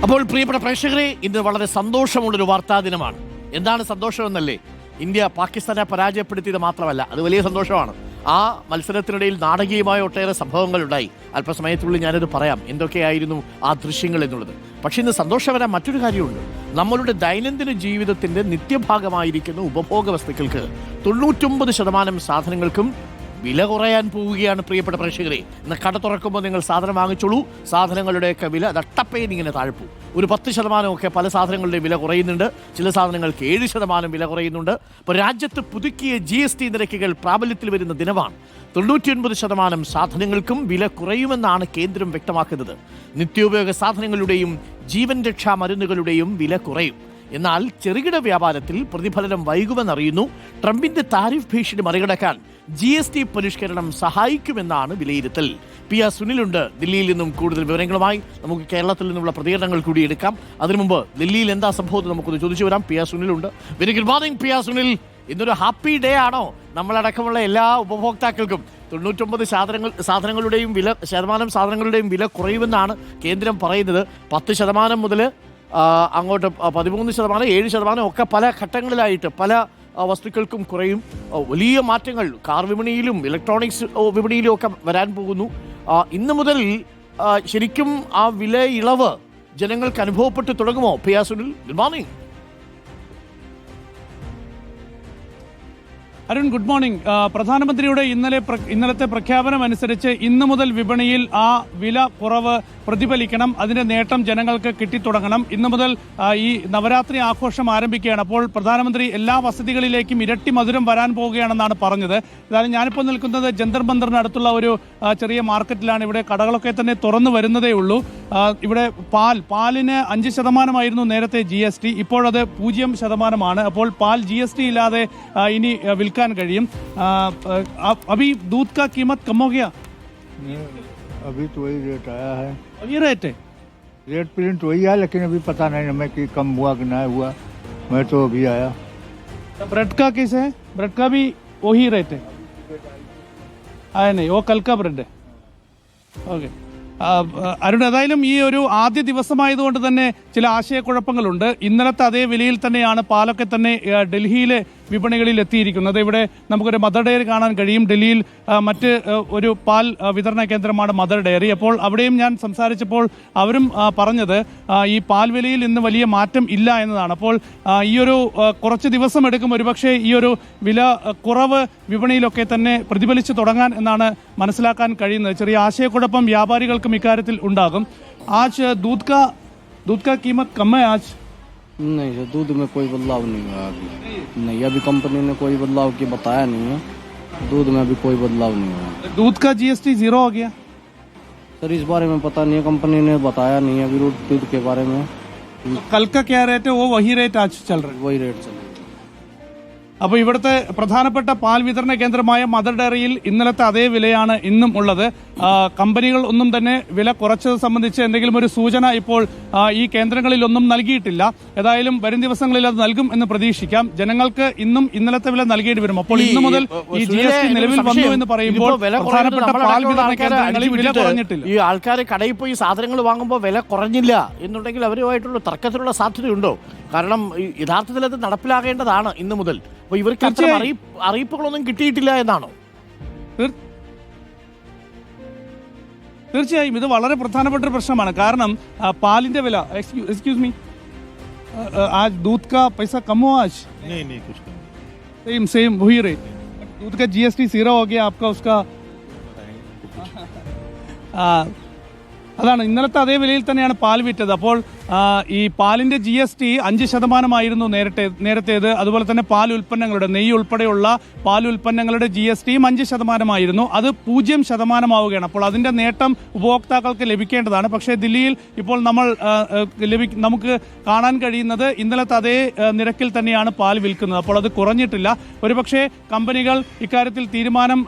അപ്പോൾ പ്രിയപ്പെട്ട പ്രേക്ഷകരെ, ഇന്ന് വളരെ സന്തോഷമുള്ളൊരു വാർത്താ ദിനമാണ്. എന്താണ് സന്തോഷമെന്നല്ലേ? ഇന്ത്യ പാകിസ്ഥാനെ പരാജയപ്പെടുത്തിയത് മാത്രമല്ല, അത് വലിയ സന്തോഷമാണ്. ആ മത്സരത്തിനിടയിൽ നാടകീയമായ ഒട്ടേറെ സംഭവങ്ങളുണ്ടായി. അല്പസമയത്തുള്ളിൽ ഞാനത് പറയാം എന്തൊക്കെയായിരുന്നു ആ ദൃശ്യങ്ങൾ എന്നുള്ളത്. പക്ഷെ ഇന്ന് സന്തോഷകരമായ മറ്റൊരു കാര്യമുണ്ട്. നമ്മളുടെ ദൈനംദിന ജീവിതത്തിന്റെ നിത്യഭാഗമായിരിക്കുന്ന ഉപഭോഗ വസ്തുക്കൾക്ക് 99% സാധനങ്ങൾക്കും വില കുറയാൻ പോവുകയാണ്. പ്രിയപ്പെട്ട പ്രേക്ഷകരെ, ഇന്ന് കട തുറക്കുമ്പോൾ നിങ്ങൾ സാധനം വാങ്ങിച്ചോളൂ. സാധനങ്ങളുടെയൊക്കെ വില തട്ടപ്പേൻ ഇങ്ങനെ താഴ്പ്പു. ഒരു 10% പല സാധനങ്ങളുടെ വില കുറയുന്നുണ്ട്. ചില സാധനങ്ങൾക്ക് 7% വില കുറയുന്നുണ്ട്. ഇപ്പോൾ രാജ്യത്ത് പുതുക്കിയ GST നിരക്കുകൾ പ്രാബല്യത്തിൽ വരുന്ന ദിനമാണ്. 99% സാധനങ്ങൾക്കും വില കുറയുമെന്നാണ് കേന്ദ്രം വ്യക്തമാക്കുന്നത്. നിത്യോപയോഗ സാധനങ്ങളുടെയും ജീവൻ രക്ഷാ മരുന്നുകളുടെയും വില കുറയും. എന്നാൽ ചെറുകിട വ്യാപാരത്തിൽ പ്രതിഫലനം വൈകുമെന്നറിയുന്നു. ട്രംപിന്റെ താരിഫ് ഭീഷണി മറികടക്കാൻ GST പരിഷ്കരണം സഹായിക്കുമെന്നാണ് വിലയിരുത്തൽ. PR സുനിലുണ്ട് ദില്ലിയിൽ നിന്നും. കൂടുതൽ വിവരങ്ങളുമായി നമുക്ക് കേരളത്തിൽ നിന്നുള്ള പ്രതികരണങ്ങൾ കൂടി എടുക്കാം. അതിനു മുമ്പ് ദില്ലിയിൽ എന്താ സംഭവം നമുക്കൊന്ന് ചോദിച്ചു വരാം. PR സുനിലുണ്ട്. Very good morning PR Sunil. ഇന്നൊരു ഹാപ്പി ഡേ ആണോ നമ്മളടക്കമുള്ള എല്ലാ ഉപഭോക്താക്കൾക്കും? 99% സാധനങ്ങളുടെയും വില കുറയുമെന്നാണ് കേന്ദ്രം പറയുന്നത്. 10% മുതൽ അങ്ങോട്ട് 13%, 7% ഒക്കെ പല ഘട്ടങ്ങളിലായിട്ട് പല വസ്തുക്കൾക്കും കുറയും. വലിയ മാറ്റങ്ങൾ കാർ വിപണിയിലും ഇലക്ട്രോണിക്സ് വിപണിയിലും ഒക്കെ വരാൻ പോകുന്നു. ഇന്ന് മുതൽ ശരിക്കും ആ വില ഇളവ് ജനങ്ങൾക്ക് അനുഭവപ്പെട്ട് തുടങ്ങുമോ? PR Sunil, good morning. Arun, good morning. പ്രധാനമന്ത്രിയുടെ ഇന്നലത്തെ പ്രഖ്യാപനം അനുസരിച്ച് ഇന്നു മുതൽ വിപണിയിൽ ആ വില കുറവ് പ്രതിഫലിക്കണം. അതിന്റെ നേട്ടം ജനങ്ങൾക്ക് കിട്ടിത്തുടങ്ങണം. ഇന്നു മുതൽ ഈ നവരാത്രി ആഘോഷം ആരംഭിക്കുകയാണ്. അപ്പോൾ പ്രധാനമന്ത്രി എല്ലാ വസതികളിലേക്കും ഇരട്ടി മധുരം വരാൻ പോവുകയാണെന്നാണ് പറഞ്ഞത്. അതായത് ഞാനിപ്പോൾ നിൽക്കുന്നത് ജന്തർ മന്ദറിനടുത്തുള്ള ഒരു ചെറിയ മാർക്കറ്റിലാണ്. ഇവിടെ കടകളൊക്കെ തന്നെ തുറന്നു വരുന്നതേ ഉള്ളൂ. ഇവിടെ പാലിന് 5% നേരത്തെ GST, ഇപ്പോഴത് 0%. അപ്പോൾ പാൽ GST ഇല്ലാതെ ഇനി വിൽക്കാൻ കഴിയും. अभी दूध का कीमत कम हो गया? अभी तो वही रेट आया है. अभी रेट है? रेट प्रिंट वही है, लेकिन अभी पता नहीं हमें कि कम हुआ कि नहीं हुआ. मैं तो अभी आया. ब्रेड का कैसे है? ब्रेड का भी वही रेट है? आया नहीं, वो कल का ब्रेड है. ओके. അരുൺ, ഏതായാലും ഈ ഒരു ആദ്യ ദിവസമായതുകൊണ്ട് തന്നെ ചില ആശയക്കുഴപ്പങ്ങളുണ്ട്. ഇന്നലത്തെ അതേ വിലയിൽ തന്നെയാണ് പാലൊക്കെ തന്നെ ഡൽഹിയിലെ വിപണികളിൽ എത്തിയിരിക്കുന്നത്. ഇവിടെ നമുക്കൊരു മദർ ഡയറി കാണാൻ കഴിയും. ഡൽഹിയിൽ മറ്റ് ഒരു പാൽ വിതരണ കേന്ദ്രമാണ് മദർ ഡയറി. അപ്പോൾ അവിടെയും ഞാൻ സംസാരിച്ചപ്പോൾ അവരും പറഞ്ഞത് ഈ പാൽ വിലയിൽ ഇന്ന് വലിയ മാറ്റം ഇല്ല എന്നതാണ്. അപ്പോൾ ഈ ഒരു കുറച്ച് ദിവസം എടുക്കും ഒരുപക്ഷെ ഈ ഒരു വില കുറവ് വിപണിയിലൊക്കെ തന്നെ പ്രതിഫലിച്ചു തുടങ്ങാൻ എന്നാണ് മനസ്സിലാക്കാൻ കഴിയുന്നത്. ചെറിയ ആശയക്കുഴപ്പം വ്യാപാരികൾക്കും ഇക്കാര്യത്തിൽ ഉണ്ടാകും. ആജ് दूध का कीमत कम है आज? नहीं सर, दूध में कोई बदलाव नहीं हुआ अभी. नहीं, अभी कंपनी ने कोई बदलाव की बताया नहीं है. दूध में अभी कोई बदलाव नहीं हुआ. दूध का GST 0 हो गया? सर इस बारे में पता नहीं है, कंपनी ने बताया नहीं है अभी दूध के बारे में. कल का क्या रेट है वो वही रेट आज चल रहा है? वही रेट चल रहा है. അപ്പോൾ ഇവിടുത്തെ പ്രധാനപ്പെട്ട പാൽ വിതരണ കേന്ദ്രമായ മദർ ഡയറിയിൽ ഇന്നലത്തെ അതേ വിലയാണ് ഇന്നും ഉള്ളത്. കമ്പനികൾ ഒന്നും തന്നെ വില കുറച്ചത് സംബന്ധിച്ച് എന്തെങ്കിലും ഒരു സൂചന ഇപ്പോൾ ഈ കേന്ദ്രങ്ങളിലൊന്നും നൽകിയിട്ടില്ല. ഏതായാലും വരും ദിവസങ്ങളിൽ അത് നൽകും എന്ന് പ്രതീക്ഷിക്കാം. ജനങ്ങൾക്ക് ഇന്നും ഇന്നലത്തെ വില നൽകേണ്ടി വരും. അപ്പോൾ ഇന്നു മുതൽ ഈ GST നിലവിൽ വന്നു എന്ന് പറയുമ്പോൾ പ്രധാനപ്പെട്ട പാൽ വിതരണ കേന്ദ്രങ്ങളിൽ വില കുറഞ്ഞിട്ടില്ല. ഈ ആൾക്കാർ കടയിൽ പോയി സാധനങ്ങൾ വാങ്ങുമ്പോൾ വില കുറഞ്ഞില്ല എന്നുണ്ടെങ്കിൽ അവരുമായിട്ടുള്ള തർക്കത്തിനുള്ള സാധ്യതയുണ്ടോ? കാരണം യഥാർത്ഥത്തിൽ അത് നടപ്പിലാകേണ്ടതാണ് ഇന്നു മുതൽ. അപ്പോൾ ഇവർക്ക് അത്ര അറിയിപ്പുകളൊന്നും കിട്ടിയിട്ടില്ല എന്നാണോ? തീർച്ചയായും ഇത് വളരെ പ്രധാനപ്പെട്ട ഒരു പ്രശ്നമാണ്. കാരണം പാലിന്റെ വില എക്സ്ക്യൂസ് മീ आज दूध का पैसा कम हो आज? नहीं कुछ कम. सेम वही रेट. दूध का GST 0 हो गया आपका उसका. അതാണ് ഇന്നലത്തെ അതേ വിലയിൽ തന്നെയാണ് പാൽ വിറ്റത്. അപ്പോൾ ഈ പാലിന്റെ GST 5% നേരത്തേത്. അതുപോലെ തന്നെ പാൽ ഉൽപ്പന്നങ്ങളുടെ നെയ്യ് ഉൾപ്പെടെയുള്ള പാൽ ഉൽപ്പന്നങ്ങളുടെ GSTയും 5% അത് 0% ആവുകയാണ്. അപ്പോൾ അതിന്റെ നേട്ടം ഉപഭോക്താക്കൾക്ക് ലഭിക്കേണ്ടതാണ്. പക്ഷേ ദില്ലിയിൽ ഇപ്പോൾ നമുക്ക് കാണാൻ കഴിയുന്നത് ഇന്നലത്തെ അതേ നിരക്കിൽ തന്നെയാണ് പാൽ വിൽക്കുന്നത്. അപ്പോൾ അത് കുറഞ്ഞിട്ടില്ല. ഒരുപക്ഷെ കമ്പനികൾ ഇക്കാര്യത്തിൽ തീരുമാനം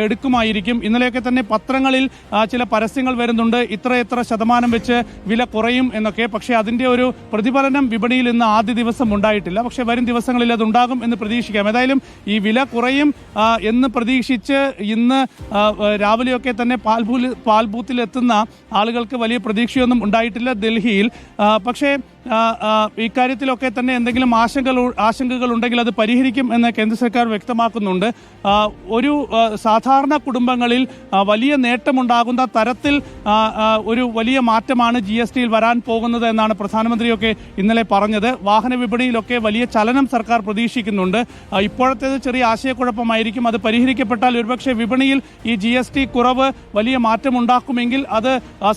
എടുക്കുമായിരിക്കും. ഇന്നലെയൊക്കെ തന്നെ പത്രങ്ങളിൽ ചില പരസ്യങ്ങൾ വരുന്നുണ്ട്. ഇത്ര എത്ര ശതമാനം വെച്ച് വില കുറയും എന്നൊക്കെ. പക്ഷേ അതിൻ്റെ ഒരു പ്രതിഫലനം വിപണിയിൽ ഇന്ന് ആദ്യ ദിവസം ഉണ്ടായിട്ടില്ല. പക്ഷേ വരും ദിവസങ്ങളിൽ അതുണ്ടാകും എന്ന് പ്രതീക്ഷിക്കാം. ഏതായാലും ഈ വില കുറയും എന്ന് പ്രതീക്ഷിച്ച് ഇന്ന് രാവിലെയൊക്കെ തന്നെ പാൽ ബൂത്തിൽ എത്തുന്ന ആളുകൾക്ക് വലിയ പ്രതീക്ഷയൊന്നും ഉണ്ടായിട്ടില്ല ഡൽഹിയിൽ. പക്ഷേ ഇക്കാര്യത്തിലൊക്കെ തന്നെ എന്തെങ്കിലും ആശങ്കകൾ ഉണ്ടെങ്കിൽ അത് പരിഹരിക്കും എന്ന് കേന്ദ്ര സർക്കാർ വ്യക്തമാക്കുന്നുണ്ട്. ഒരു സാധാരണ കുടുംബങ്ങളിൽ വലിയ നേട്ടമുണ്ടാകുന്ന തരത്തിൽ ഒരു വലിയ മാറ്റമാണ് GST യിൽ വരാൻ പോകുന്നത് എന്നാണ് പ്രധാനമന്ത്രിയൊക്കെ ഇന്നലെ പറഞ്ഞത്. വാഹന വിപണിയിലൊക്കെ വലിയ ചലനം സർക്കാർ പ്രതീക്ഷിക്കുന്നുണ്ട്. ഇപ്പോഴത്തേത് ചെറിയ ആശയക്കുഴപ്പമായിരിക്കും. അത് പരിഹരിക്കപ്പെട്ടാൽ ഒരുപക്ഷെ വിപണിയിൽ ഈ GST കുറവ് വലിയ മാറ്റമുണ്ടാക്കുമെങ്കിൽ അത്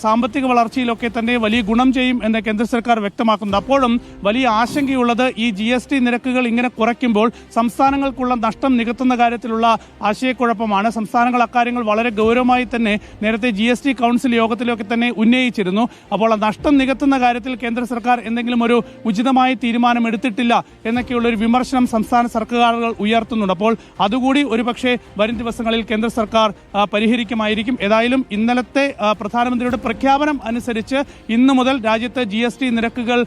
സാമ്പത്തിക വളർച്ചയിലൊക്കെ തന്നെ വലിയ ഗുണം ചെയ്യും എന്ന് കേന്ദ്ര സർക്കാർ വ്യക്തമാക്കുന്നു. അപ്പോഴും വലിയ ആശങ്കയുള്ളത് ഈ GST നിരക്കുകൾ ഇങ്ങനെ കുറയ്ക്കുമ്പോൾ സംസ്ഥാനങ്ങൾക്കുള്ള നഷ്ടം നികത്തുന്ന കാര്യത്തിലുള്ള ആശയക്കുഴപ്പമാണ്. സംസ്ഥാനങ്ങൾ അക്കാര്യങ്ങൾ വളരെ ഗൗരവമായി തന്നെ നേരത്തെ GST കൗൺസിൽ യോഗത്തിലൊക്കെ തന്നെ ഉന്നയിച്ചിരുന്നു. അപ്പോൾ ആ നഷ്ടം നികത്തുന്ന കാര്യത്തിൽ കേന്ദ്ര സർക്കാർ എന്തെങ്കിലും ഒരു ഉചിതമായ തീരുമാനം എടുത്തിട്ടില്ല എന്നൊക്കെയുള്ള ഒരു വിമർശനം സംസ്ഥാന സർക്കാരുകൾ ഉയർത്തുന്നുണ്ട്. അപ്പോൾ അതുകൂടി ഒരുപക്ഷെ വരും ദിവസങ്ങളിൽ കേന്ദ്ര സർക്കാർ പരിഹരിക്കുമായിരിക്കും. ഏതായാലും ഇന്നലത്തെ പ്രധാനമന്ത്രിയുടെ പ്രഖ്യാപനം അനുസരിച്ച് ഇന്നു മുതൽ രാജ്യത്ത് GST നിരക്കുകൾ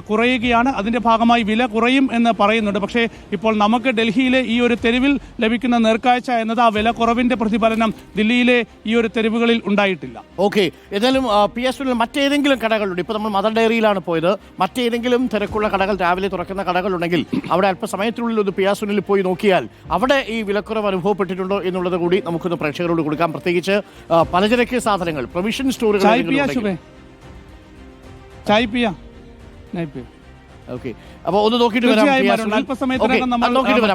കുറയുകയാണ്. അതിന്റെ ഭാഗമായി വില കുറയും എന്ന് പറയുന്നുണ്ട്. പക്ഷേ ഇപ്പോൾ നമുക്ക് ഡൽഹിയിലെ ഈ ഒരു തെരുവിൽ ലഭിക്കുന്ന നേർക്കാഴ്ച എന്നത് ആ വില കുറവിന്റെ പ്രതിഫലനം ദില്ലിയിലെ ഈ ഒരു തെരുവുകളിൽ ഉണ്ടായിട്ടില്ല. ഓക്കെ, ഏതായാലും PS മറ്റേതെങ്കിലും കടകളുണ്ട്? ഇപ്പോൾ നമ്മൾ മദർ ഡയറിയിലാണ് പോയത്. മറ്റേതെങ്കിലും തിരക്കുള്ള കടകൾ, രാവിലെ തുറക്കുന്ന കടകളുണ്ടെങ്കിൽ അവിടെ അല്പസമയത്തിനുള്ളിൽ ഒന്ന് PS പോയി നോക്കിയാൽ അവിടെ ഈ വിലക്കുറവ് അനുഭവപ്പെട്ടിട്ടുണ്ടോ എന്നുള്ളത് കൂടി നമുക്കൊന്ന് പ്രേക്ഷകരോട് കൊടുക്കാം. പ്രത്യേകിച്ച് പലചരക്ക് സാധനങ്ങൾ, പ്രൊവിഷൻ സ്റ്റോറുകൾ. ഓക്കെ, അപ്പോൾ ഒന്ന് നോക്കിയിട്ട് വരാം.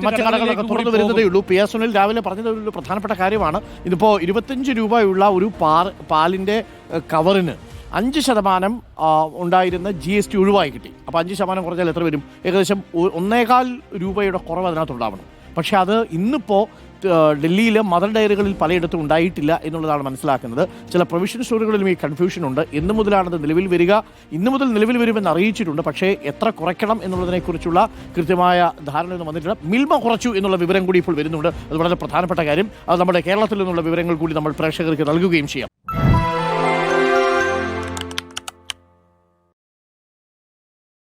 മറ്റു കടകളൊക്കെ തുറന്നു വരുന്നതേ ഉള്ളൂ. PS രാവിലെ പറഞ്ഞത് ഒരു പ്രധാനപ്പെട്ട കാര്യമാണ്. ഇതിപ്പോൾ 25 രൂപയുള്ള ഒരു പാലിൻ്റെ കവറിന് 5% ഉണ്ടായിരുന്ന GST ഒഴിവായി കിട്ടി. അപ്പോൾ 5% കുറഞ്ഞാൽ എത്ര വരും? ഏകദേശം 1.25 രൂപയുടെ കുറവ് അതിനകത്തുണ്ടാവണം. പക്ഷേ അത് ഇന്നിപ്പോൾ ഡൽഹിയിലെ മദർ ഡയറികളിൽ പലയിടത്തും ഉണ്ടായിട്ടില്ല എന്നുള്ളതാണ് മനസ്സിലാക്കുന്നത്. ചില പ്രൊവിഷൻ സ്റ്റോറുകളിലും ഈ കൺഫ്യൂഷൻ ഉണ്ട്. ഇന്നു മുതലാണത് നിലവിൽ വരിക, ഇന്നു മുതൽ നിലവിൽ വരുമെന്ന് അറിയിച്ചിട്ടുണ്ട്. പക്ഷേ എത്ര കുറയ്ക്കണം എന്നുള്ളതിനെക്കുറിച്ചുള്ള കൃത്യമായ ധാരണയൊന്നും വന്നിട്ടില്ല. മിൽമ കുറച്ചു എന്നുള്ള വിവരം കൂടി ഇപ്പോൾ വരുന്നുണ്ട്. അത് വളരെ പ്രധാനപ്പെട്ട കാര്യം. അത് നമ്മുടെ കേരളത്തിൽ നിന്നുള്ള വിവരങ്ങൾ കൂടി നമ്മൾ പ്രേക്ഷകർക്ക് നൽകുകയും ചെയ്യാം.